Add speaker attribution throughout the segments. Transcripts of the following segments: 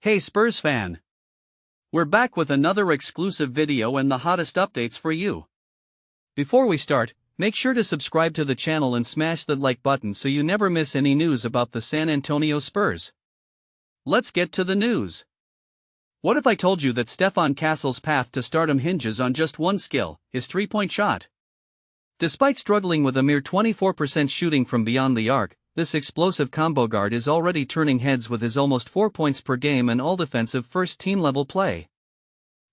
Speaker 1: Hey Spurs fan! We're back with another exclusive video and the hottest updates for you. Before we start, make sure to subscribe to the channel and smash the like button so you never miss any news about the San Antonio Spurs. Let's get to the news. What if I told you that Stefan Castle's path to stardom hinges on just one skill, his three-point shot? Despite struggling with a mere 24% shooting from beyond the arc, this explosive combo guard is already turning heads with his almost 4 points per game and all-defensive first-team level play.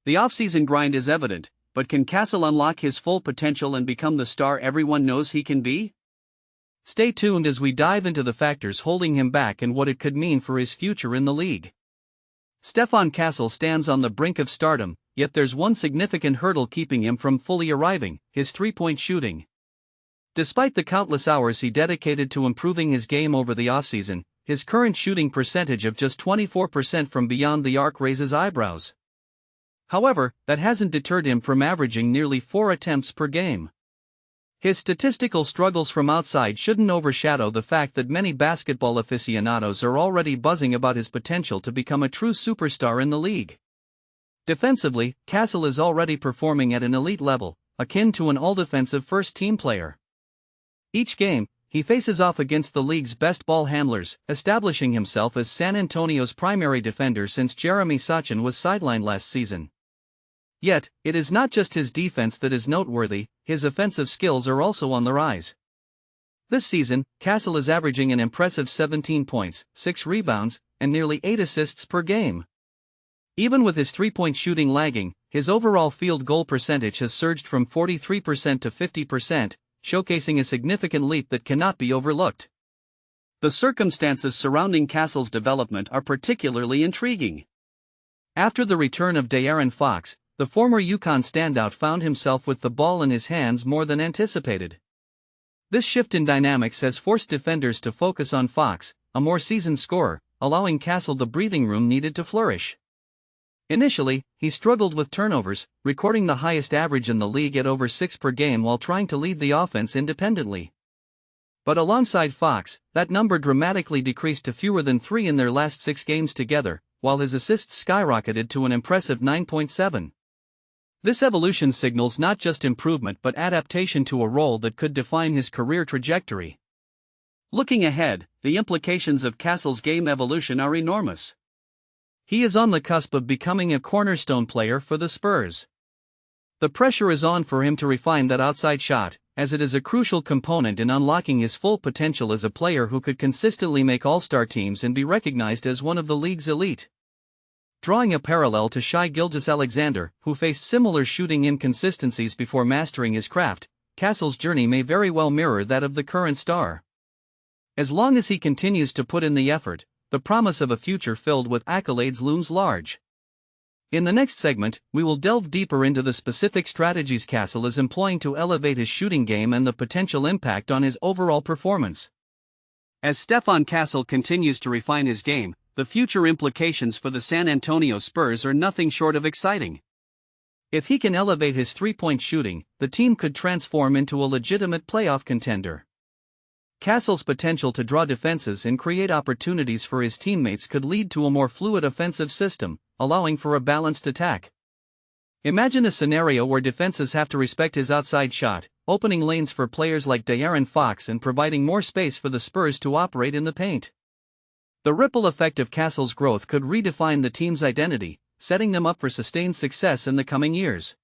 Speaker 1: The offseason grind is evident, but can Castle unlock his full potential and become the star everyone knows he can be? Stay tuned as we dive into the factors holding him back and what it could mean for his future in the league. Stefan Castle stands on the brink of stardom, yet there's one significant hurdle keeping him from fully arriving: his three-point shooting. Despite the countless hours he dedicated to improving his game over the offseason, his current shooting percentage of just 24% from beyond the arc raises eyebrows. However, that hasn't deterred him from averaging nearly 4 attempts per game. His statistical struggles from outside shouldn't overshadow the fact that many basketball aficionados are already buzzing about his potential to become a true superstar in the league. Defensively, Castle is already performing at an elite level, akin to an all-defensive first-team player. Each game, he faces off against the league's best ball handlers, establishing himself as San Antonio's primary defender since Jeremy Sochan was sidelined last season. Yet, it is not just his defense that is noteworthy, his offensive skills are also on the rise. This season, Castle is averaging an impressive 17 points, 6 rebounds, and nearly 8 assists per game. Even with his three-point shooting lagging, his overall field goal percentage has surged from 43% to 50%, showcasing a significant leap that cannot be overlooked. The circumstances surrounding Castle's development are particularly intriguing. After the return of De'Aaron Fox, the former UConn standout found himself with the ball in his hands more than anticipated. This shift in dynamics has forced defenders to focus on Fox, a more seasoned scorer, allowing Castle the breathing room needed to flourish. Initially, he struggled with turnovers, recording the highest average in the league at over 6 per game while trying to lead the offense independently. But alongside Fox, that number dramatically decreased to fewer than 3 in their last 6 games together, while his assists skyrocketed to an impressive 9.7. This evolution signals not just improvement but adaptation to a role that could define his career trajectory. Looking ahead, the implications of Castle's game evolution are enormous. He is on the cusp of becoming a cornerstone player for the Spurs. The pressure is on for him to refine that outside shot, as it is a crucial component in unlocking his full potential as a player who could consistently make all-star teams and be recognized as one of the league's elite. Drawing a parallel to Shai Gilgeous-Alexander, who faced similar shooting inconsistencies before mastering his craft, Castle's journey may very well mirror that of the current star. As long as he continues to put in the effort, the promise of a future filled with accolades looms large. In the next segment, we will delve deeper into the specific strategies Castle is employing to elevate his shooting game and the potential impact on his overall performance. As Stefan Castle continues to refine his game, the future implications for the San Antonio Spurs are nothing short of exciting. If he can elevate his three-point shooting, the team could transform into a legitimate playoff contender. Castle's potential to draw defenses and create opportunities for his teammates could lead to a more fluid offensive system, allowing for a balanced attack. Imagine a scenario where defenses have to respect his outside shot, opening lanes for players like De'Aaron Fox and providing more space for the Spurs to operate in the paint. The ripple effect of Castle's growth could redefine the team's identity, setting them up for sustained success in the coming years.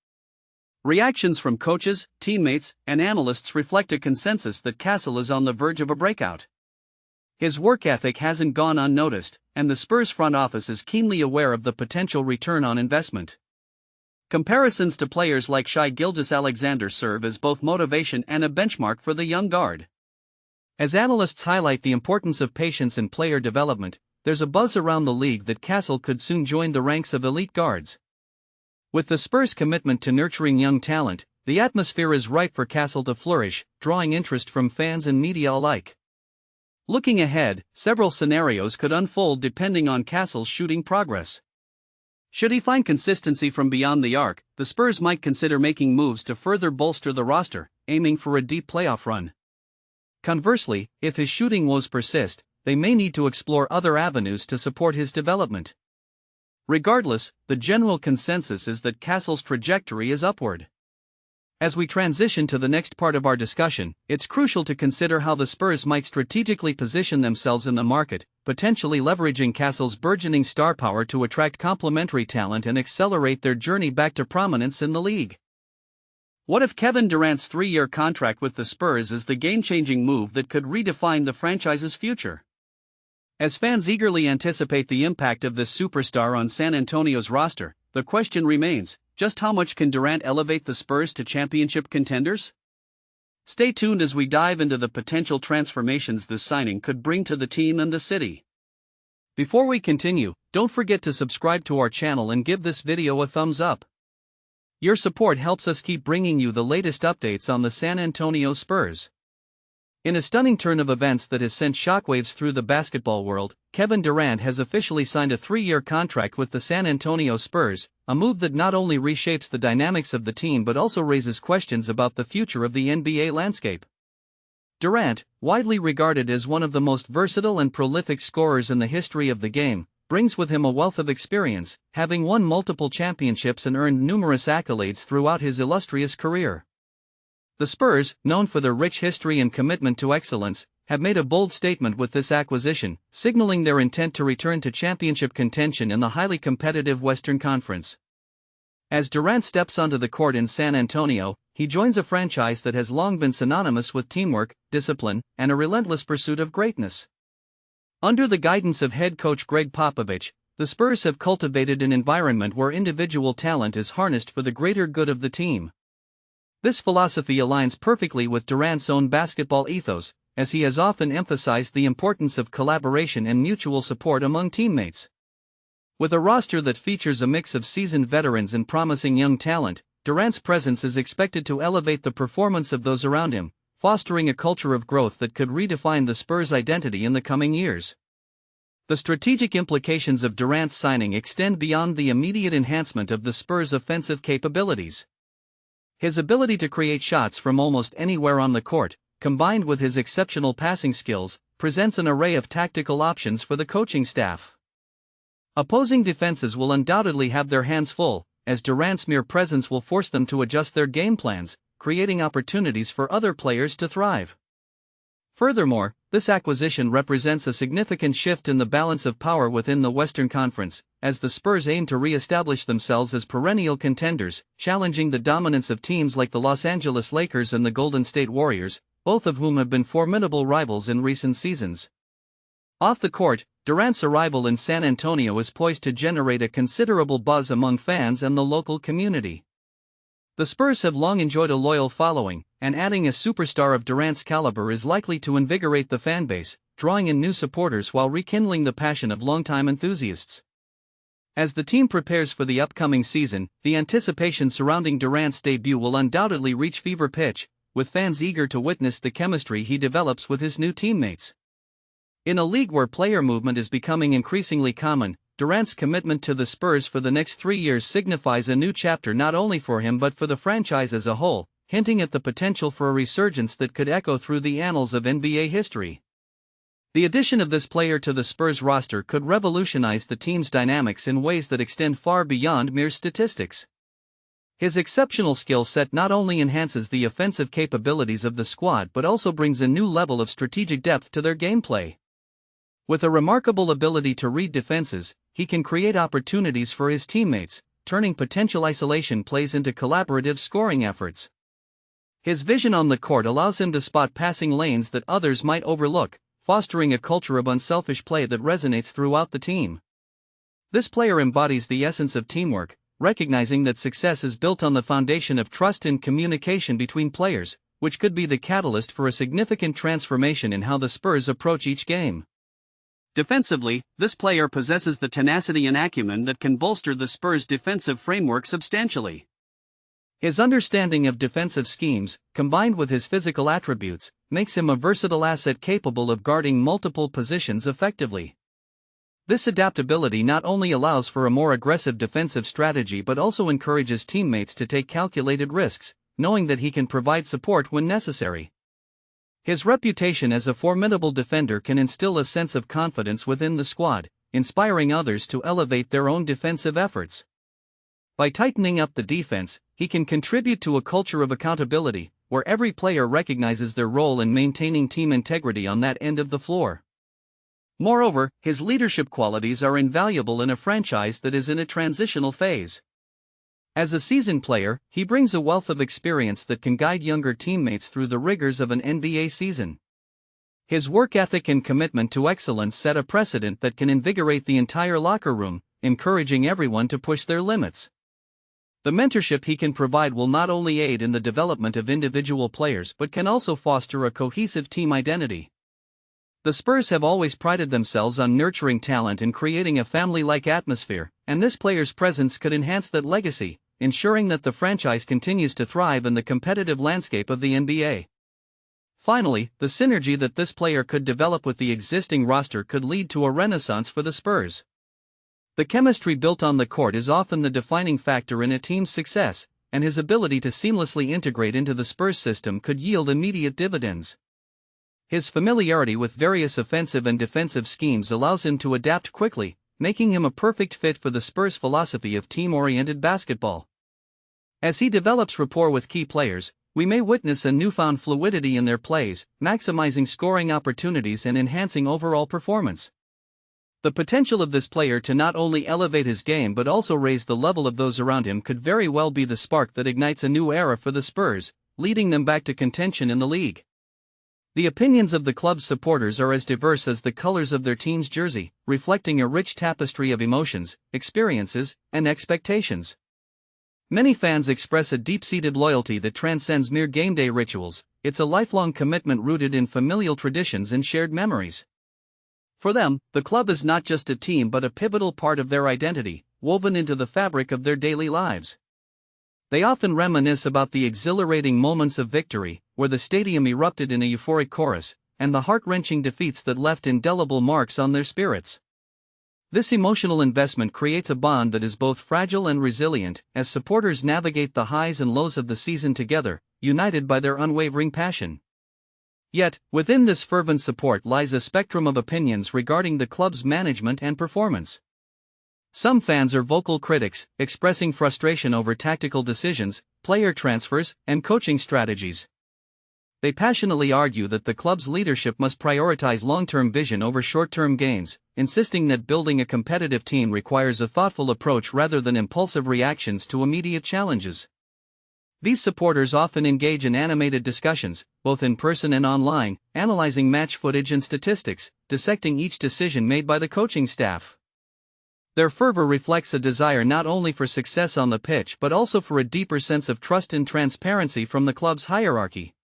Speaker 1: Reactions from coaches, teammates, and analysts reflect a consensus that Castle is on the verge of a breakout. His work ethic hasn't gone unnoticed, and the Spurs front office is keenly aware of the potential return on investment. Comparisons to players like Shai Gilgeous-Alexander serve as both motivation and a benchmark for the young guard. As analysts highlight the importance of patience in player development, there's a buzz around the league that Castle could soon join the ranks of elite guards. With the Spurs' commitment to nurturing young talent, the atmosphere is ripe for Castle to flourish, drawing interest from fans and media alike. Looking ahead, several scenarios could unfold depending on Castle's shooting progress. Should he find consistency from beyond the arc, the Spurs might consider making moves to further bolster the roster, aiming for a deep playoff run. Conversely, if his shooting woes persist, they may need to explore other avenues to support his development. Regardless, the general consensus is that Castle's trajectory is upward. As we transition to the next part of our discussion, it's crucial to consider how the Spurs might strategically position themselves in the market, potentially leveraging Castle's burgeoning star power to attract complementary talent and accelerate their journey back to prominence in the league. What if Kevin Durant's 3-year contract with the Spurs is the game-changing move that could redefine the franchise's future? As fans eagerly anticipate the impact of this superstar on San Antonio's roster, the question remains, just how much can Durant elevate the Spurs to championship contenders? Stay tuned as we dive into the potential transformations this signing could bring to the team and the city. Before we continue, don't forget to subscribe to our channel and give this video a thumbs up. Your support helps us keep bringing you the latest updates on the San Antonio Spurs. In a stunning turn of events that has sent shockwaves through the basketball world, Kevin Durant has officially signed a 3-year contract with the San Antonio Spurs, a move that not only reshapes the dynamics of the team but also raises questions about the future of the NBA landscape. Durant, widely regarded as one of the most versatile and prolific scorers in the history of the game, brings with him a wealth of experience, having won multiple championships and earned numerous accolades throughout his illustrious career. The Spurs, known for their rich history and commitment to excellence, have made a bold statement with this acquisition, signaling their intent to return to championship contention in the highly competitive Western Conference. As Durant steps onto the court in San Antonio, he joins a franchise that has long been synonymous with teamwork, discipline, and a relentless pursuit of greatness. Under the guidance of head coach Greg Popovich, the Spurs have cultivated an environment where individual talent is harnessed for the greater good of the team. This philosophy aligns perfectly with Durant's own basketball ethos, as he has often emphasized the importance of collaboration and mutual support among teammates. With a roster that features a mix of seasoned veterans and promising young talent, Durant's presence is expected to elevate the performance of those around him, fostering a culture of growth that could redefine the Spurs' identity in the coming years. The strategic implications of Durant's signing extend beyond the immediate enhancement of the Spurs' offensive capabilities. His ability to create shots from almost anywhere on the court, combined with his exceptional passing skills, presents an array of tactical options for the coaching staff. Opposing defenses will undoubtedly have their hands full, as Durant's mere presence will force them to adjust their game plans, creating opportunities for other players to thrive. Furthermore, this acquisition represents a significant shift in the balance of power within the Western Conference, as the Spurs aim to re-establish themselves as perennial contenders, challenging the dominance of teams like the Los Angeles Lakers and the Golden State Warriors, both of whom have been formidable rivals in recent seasons. Off the court, Durant's arrival in San Antonio is poised to generate a considerable buzz among fans and the local community. The Spurs have long enjoyed a loyal following, and adding a superstar of Durant's caliber is likely to invigorate the fanbase, drawing in new supporters while rekindling the passion of longtime enthusiasts. As the team prepares for the upcoming season, the anticipation surrounding Durant's debut will undoubtedly reach fever pitch, with fans eager to witness the chemistry he develops with his new teammates. In a league where player movement is becoming increasingly common, Durant's commitment to the Spurs for the next 3 years signifies a new chapter not only for him but for the franchise as a whole, hinting at the potential for a resurgence that could echo through the annals of NBA history. The addition of this player to the Spurs roster could revolutionize the team's dynamics in ways that extend far beyond mere statistics. His exceptional skill set not only enhances the offensive capabilities of the squad but also brings a new level of strategic depth to their gameplay. With a remarkable ability to read defenses, he can create opportunities for his teammates, turning potential isolation plays into collaborative scoring efforts. His vision on the court allows him to spot passing lanes that others might overlook, fostering a culture of unselfish play that resonates throughout the team. This player embodies the essence of teamwork, recognizing that success is built on the foundation of trust and communication between players, which could be the catalyst for a significant transformation in how the Spurs approach each game. Defensively, this player possesses the tenacity and acumen that can bolster the Spurs' defensive framework substantially. His understanding of defensive schemes, combined with his physical attributes, makes him a versatile asset capable of guarding multiple positions effectively. This adaptability not only allows for a more aggressive defensive strategy but also encourages teammates to take calculated risks, knowing that he can provide support when necessary. His reputation as a formidable defender can instill a sense of confidence within the squad, inspiring others to elevate their own defensive efforts. By tightening up the defense, he can contribute to a culture of accountability, where every player recognizes their role in maintaining team integrity on that end of the floor. Moreover, his leadership qualities are invaluable in a franchise that is in a transitional phase. As a seasoned player, he brings a wealth of experience that can guide younger teammates through the rigors of an NBA season. His work ethic and commitment to excellence set a precedent that can invigorate the entire locker room, encouraging everyone to push their limits. The mentorship he can provide will not only aid in the development of individual players but can also foster a cohesive team identity. The Spurs have always prided themselves on nurturing talent and creating a family-like atmosphere, and this player's presence could enhance that legacy, ensuring that the franchise continues to thrive in the competitive landscape of the NBA. Finally, the synergy that this player could develop with the existing roster could lead to a renaissance for the Spurs. The chemistry built on the court is often the defining factor in a team's success, and his ability to seamlessly integrate into the Spurs system could yield immediate dividends. His familiarity with various offensive and defensive schemes allows him to adapt quickly, making him a perfect fit for the Spurs' philosophy of team-oriented basketball. As he develops rapport with key players, we may witness a newfound fluidity in their plays, maximizing scoring opportunities and enhancing overall performance. The potential of this player to not only elevate his game but also raise the level of those around him could very well be the spark that ignites a new era for the Spurs, leading them back to contention in the league. The opinions of the club's supporters are as diverse as the colors of their team's jersey, reflecting a rich tapestry of emotions, experiences, and expectations. Many fans express a deep-seated loyalty that transcends mere game-day rituals. It's a lifelong commitment rooted in familial traditions and shared memories. For them, the club is not just a team but a pivotal part of their identity, woven into the fabric of their daily lives. They often reminisce about the exhilarating moments of victory, where the stadium erupted in a euphoric chorus, and the heart-wrenching defeats that left indelible marks on their spirits. This emotional investment creates a bond that is both fragile and resilient, as supporters navigate the highs and lows of the season together, united by their unwavering passion. Yet, within this fervent support lies a spectrum of opinions regarding the club's management and performance. Some fans are vocal critics, expressing frustration over tactical decisions, player transfers, and coaching strategies. They passionately argue that the club's leadership must prioritize long-term vision over short-term gains, insisting that building a competitive team requires a thoughtful approach rather than impulsive reactions to immediate challenges. These supporters often engage in animated discussions, both in person and online, analyzing match footage and statistics, dissecting each decision made by the coaching staff. Their fervor reflects a desire not only for success on the pitch but also for a deeper sense of trust and transparency from the club's hierarchy.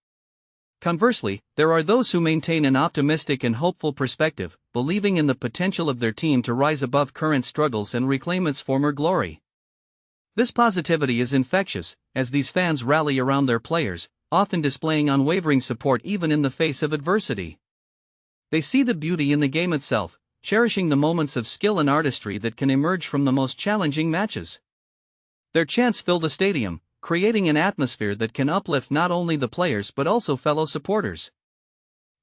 Speaker 1: Conversely, there are those who maintain an optimistic and hopeful perspective, believing in the potential of their team to rise above current struggles and reclaim its former glory. This positivity is infectious, as these fans rally around their players, often displaying unwavering support even in the face of adversity. They see the beauty in the game itself, cherishing the moments of skill and artistry that can emerge from the most challenging matches. Their chants fill the stadium, creating an atmosphere that can uplift not only the players but also fellow supporters.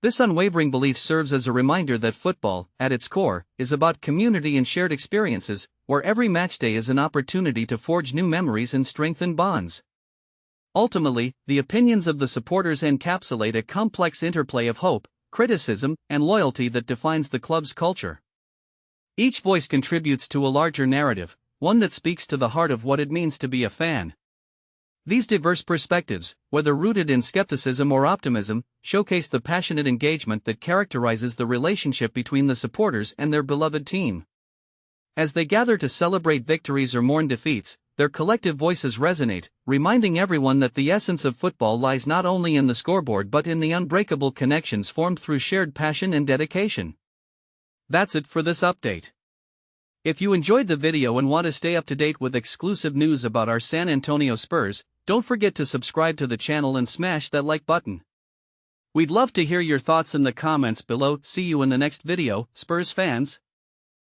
Speaker 1: This unwavering belief serves as a reminder that football, at its core, is about community and shared experiences, where every matchday is an opportunity to forge new memories and strengthen bonds. Ultimately, the opinions of the supporters encapsulate a complex interplay of hope, criticism, and loyalty that defines the club's culture. Each voice contributes to a larger narrative, one that speaks to the heart of what it means to be a fan. These diverse perspectives, whether rooted in skepticism or optimism, showcase the passionate engagement that characterizes the relationship between the supporters and their beloved team. As they gather to celebrate victories or mourn defeats, their collective voices resonate, reminding everyone that the essence of football lies not only in the scoreboard but in the unbreakable connections formed through shared passion and dedication. That's it for this update. If you enjoyed the video and want to stay up to date with exclusive news about our San Antonio Spurs, don't forget to subscribe to the channel and smash that like button. We'd love to hear your thoughts in the comments below. See you in the next video, Spurs fans.